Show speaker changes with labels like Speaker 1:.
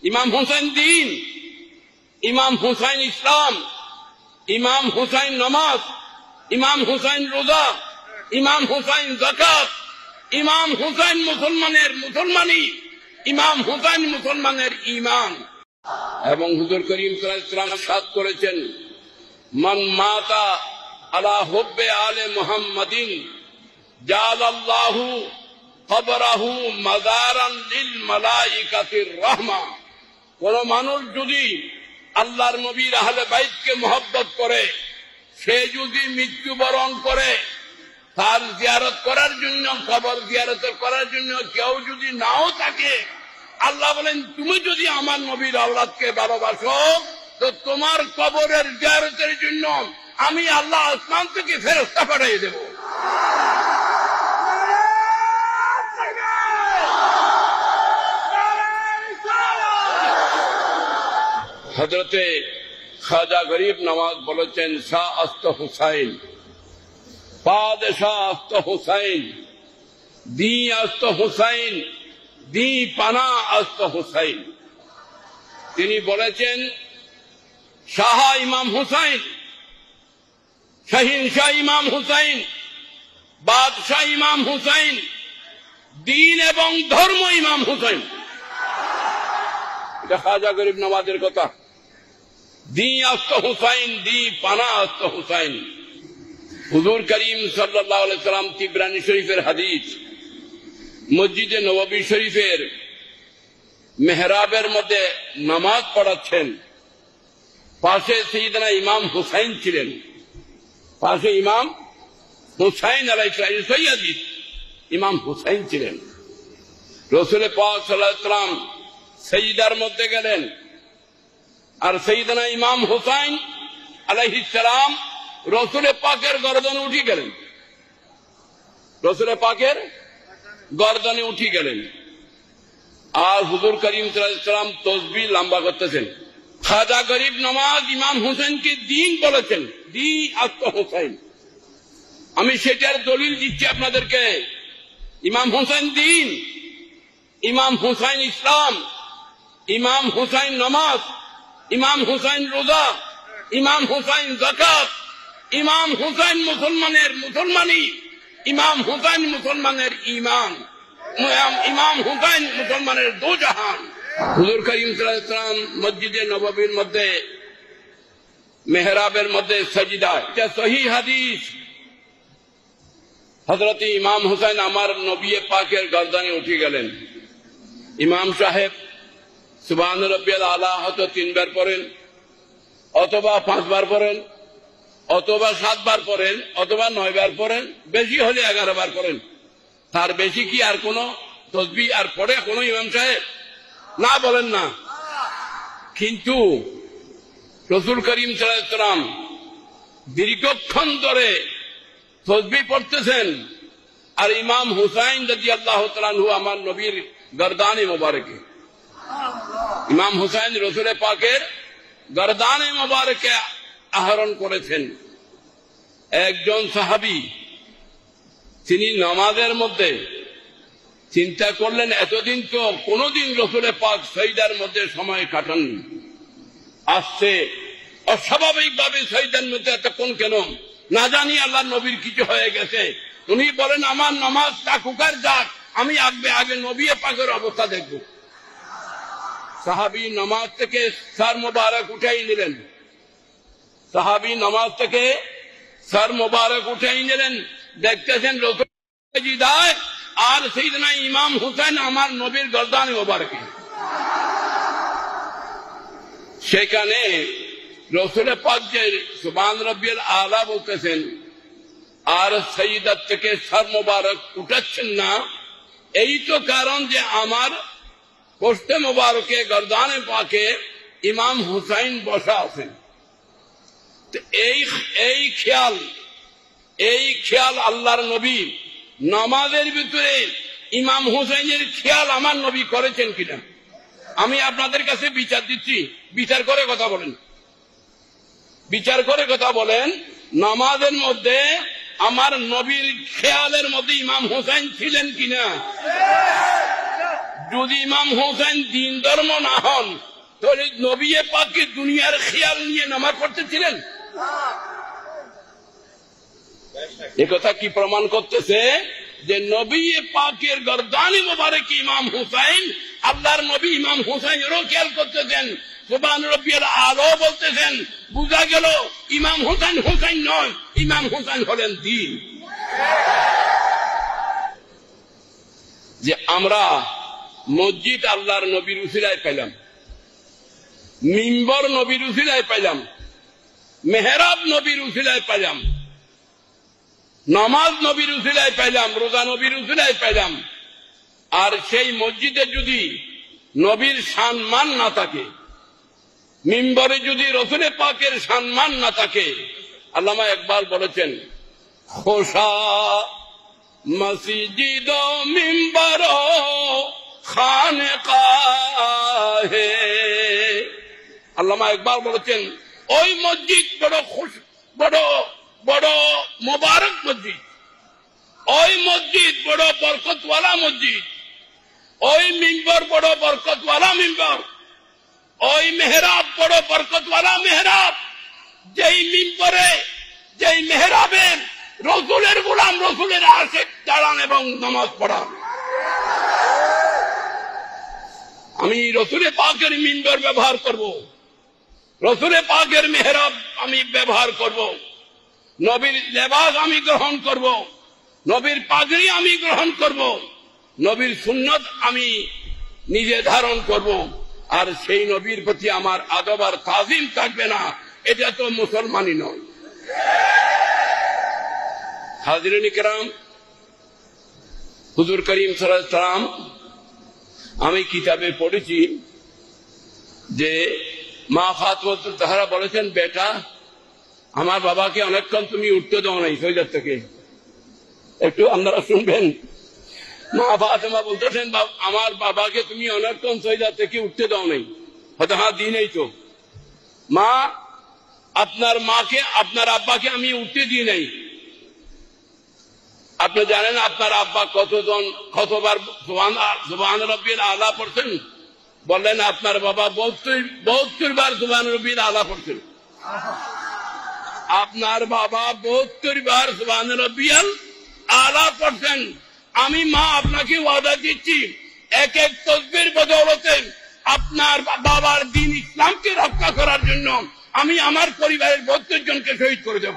Speaker 1: ইমাম হুসাইন দ্বীন, ইমাম হুসাইন ইসলাম, ইমাম হুসাইন নামাজ, ইমাম হুসাইন রোজা, ইমাম হুসাইন যাকাত, ইমাম হুসাইন মুসলমানের মুসলমানি, ইমাম হুসাইন মুসলমানের ঈমান। এবং হুজুর করিম সাল্লাল্লাহু আলাইহি ওয়াসাল্লাম ইরশাদ করেছেন, মান মাতা আলা হুব্বে আলে মুহাম্মাদিন জাআলাল্লাহু কবরাহু মাযারান লিল মালাইকাতির রাহমা। কোন মানুষ যদি আল্লাহর নবীর আহলে বাইতকে মহব্বত করে, সে যদি মৃত্যুবরণ করে, তার জিয়ারত করার জন্য, কবর জিয়ারত করার জন্য কেউ যদি নাও থাকে, আল্লাহ বলেন তুমি যদি আমার নবীর আওলাদকে ভালোবাসো তো তোমার কবরের জিয়ারতের জন্য আমি আল্লাহ আসমান থেকে ফেরেশতা পাঠিয়ে দেব। হযরতে খাজা গরিব নওয়াজ বলেছেন, শাহ আস্ত হুসাইন, পাদশাহ আস্ত হুসাইন, দি আস্ত হুসাইন, দি পানা আস্ত হুসাইন। তিনি বলেছেন, শাহ ইমাম হুসাইন, শাহিনশাহ ইমাম হুসাইন, বাদশাহ ইমাম হুসাইন, দিন এবং ধর্ম ইমাম হুসাইন। এটা খাজা গরিব নওয়াজের কথা। দি আস্ত হুসাইন, দি পানা আস্ত হুসাইন। হুজুর করিম সাল্লাল্লাহু আলাইহি ওয়াসাল্লাম তিবরানী শরীফের হাদিস, মসজিদে নববী শরীফের মেহরাবের মধ্যে নামাজ পড়াচ্ছেন, পাশে সাইয়েদনা ইমাম হুসাইন ছিলেন, পাশে ইমাম হুসাইন আলাইহিস সালাম, সৈয়দ ইমাম হুসাইন ছিলেন। রাসূল পাক সাল্লাল্লাহু আলাইহি ওয়াসাল্লাম সাজদার মধ্যে গেলেন, আর সাইয়েদনা ইমাম হুসাইন আলাইহিস সালাম রাসূল পাকের গর্দনে উঠে গেলেন, রাসূল পাকের গর্দনে উঠে গেলেন। আর হুজুর করিম সাল্লাল্লাহু আলাইহি ওয়াসাল্লাম তাসবিহ লম্বা করতেছেন। খাজা গরিব নওয়াজ ইমাম হুসাইনকে দ্বীন বলেছেন, দি আস্ত হুসাইন। আমি সেটার দলিল দিচ্ছি আপনাদেরকে। ইমাম হুসাইন দ্বীন, ইমাম হুসাইন ইসলাম, ইমাম হুসাইন নামাজ, ইমাম হুসাইন রোজা, ইমাম হুসাইন যাকাত, ইমাম হুসাইন মুসলমানের মুসলমানি, ইমাম হুসাইন মুসলমানের ঈমান, ইমাম হুসাইন মুসলমানের দো জাহান। হুজুর করিম সাল্লাল্লাহু আলাইহি ওয়াসাল্লাম মসজিদে নববীর মধ্যে মেহরাবের মধ্যে সাজদা, এটা সহিহ হাদিস। হযরত ইমাম হুসাইন আমার নবী পাকের গর্দনে উঠে গেলেন। ইমাম সাহেব সুবহান রাব্বিয়াল আলা হয়তো 3 বার পড়েন, অথবা 5 বার পড়েন, অথবা 7 বার পড়েন, অথবা 9 বার পড়েন, বেশি হলে 11 বার পড়েন। তার বেশি কি আর কোন তাসবিহ আর পড়ে কোন ইমাম সাহেব? না, বলেন না। কিন্তু রাসূল করিম সাল্লাল্লাহু আলাইহি ওয়াসাল্লাম দীর্ঘক্ষণ ধরে তাসবিহ পড়তেছেন, আর ইমাম হুসাইন রাদিয়াল্লাহু তাআলা আনহু আমার নবীর গর্দানে মোবারকে, ইমাম হুসাইন রাসূল পাকের গর্দানে মোবারকে আহরণ করেছেন। একজন সাহাবী তিনি নামাজের মধ্যে চিন্তা করলেন, এতদিন তো কোনদিন রাসূল পাক সাজদার মধ্যে সময় কাটাননি, আসছে অস্বাভাবিকভাবে সাজদার মধ্যে এতক্ষণ কেন? না জানি আল্লাহর নবীর কিছু হয়ে গেছে। উনি বলেন, আমার নামাজ থাকুক আর যাক, আমি আগে নবী পাকের অবস্থা দেখব। সাহাবী নামাজ থেকে সর মোবারক উঠাই নিলেন, সাহাবী নামাজ থেকে সর মোবারক উঠাই নিলেন, দেখতেছেন রাসূল সাজদায়, আর সাইয়েদনা ইমাম হুসাইন আমার নবীর গর্দানে মোবারকে। সেখানে রাসূল পাক যে সুবহান রাব্বিয়াল আলা বলতেছেন, আর সাজদা থেকে সর মোবারক উঠাচ্ছেন না, এই তো কারণ যে আমার কোষ্ঠে মোবারকে গর্দানে পাকে ইমাম হুসাইন বসা আছেন। এই খেয়াল আল্লাহর নবী নামাজের ভিতরে ইমাম হুসাইনের খেয়াল আমার নবী করেছেন কিনা? আমি আপনাদের কাছে বিচার দিচ্ছি, বিচার করে কথা বলেন, বিচার করে কথা বলেন। নামাজের মধ্যে আমার নবীর খেয়ালের মধ্যে ইমাম হুসাইন ছিলেন কিনা? যদি ইমাম হোসেন দিন ধর্ম না হন তাহলে নবী পাককে দুনিয়ার খেয়াল নিয়ে নামাজ পড়তেছিলেন? একথা কি প্রমাণ করতেছে যে নবী পাকের গর্দানি মোবারক ইমাম হুসাইন, আল্লাহর নবী ইমাম হুসাইনেরও খেয়াল করতেছেন, সুবহান রাব্বিয়াল আলা বলতেছেন। বুঝা গেল ইমাম হুসাইন হুসাইন নয়, ইমাম হুসাইন হলেন দ্বীন। যে আমরা মসজিদ আল্লাহর নবীর উসিলায় পেলাম, মিম্বর নবীর উসিলায় পেলাম, মেহরাব নবীর উসিলায় পেলাম, নামাজ নবীর উসিলায় পেলাম, রোজা নবীর উসিলায় পেলাম। আর সেই মসজিদে যদি নবীর সম্মান না থাকে, মিম্বরে যদি রসুলের পাকের সম্মান না থাকে, আল্লামা একবার বলেছেন খোসা মসজিদ মিম্বর খানকাহে। আল্লামা একবার বলেছেন ওই মসজিদ বড় বড় বড় মোবারক মসজিদ, ওই মসজিদ বড় বরকতওয়ালা মসজিদ, ওই মিম্বর বড় বরকতওয়ালা মিম্বর, ওই মেহরাব বড় বরকতওয়ালা মেহরাব। যেই মিম্বরে যেই মেহরাবে রসুলের গোলাম রসুলের আশিক দাঁড়ান এবং নামাজ পড়ান। আমি রসুলের পাকের মিম্বর ব্যবহার করব, রসুলের পাকের মেহরাব আমি ব্যবহার করব, নবীর লেবাস আমি গ্রহণ করব, নবীর পাগড়ি আমি গ্রহণ করব, নবীর সুন্নত আমি নিজে ধারণ করব। আর সেই নবীর প্রতি আমার আদব আর তাজিম থাকবে না, এটা তো মুসলমানই নয়। হাজিরিন কিরাম, হুজুর করিম সাল্লাল্লাহু আলাইহি ওয়াসাল্লাম, আমি কিতাবে পড়েছি যে মা ফাতেমাতুল জাহরা বলেছেন, বেটা আমার বাবাকে অনেকক্ষণ তুমি উঠতে দাও নাই সৈয়দ থেকে, একটু আপনারা শুনবেন। মা ফাতেমা বলতেছেন আমার বাবাকে তুমি অনেকক্ষণ সৈয়দ থেকে উঠতে দাও নাই। হয়তো হ্যাঁ দিই নাই তো। মা আপনার মাকে আপনার আব্বাকে আমি উঠতে দিই নাই। আপনি জানেন আপনার আব্বা কতবার সুবহান রাব্বিল আলা পড়ছেন? বললেন আপনার বাবা 72 বার সুবহান রাব্বিল আলা পড়ছেন। আপনার বাবা 72 বার সুবহান রাব্বিল আলা পড়ছেন। আমি মা আপনাকে ওয়াদা দিচ্ছি, এক এক তাসবির বদৌলতে আপনার বাবার দ্বীন ইসলামকে রক্ষা করার জন্য আমি আমার পরিবারের 72 জনকে শহীদ করে দেব।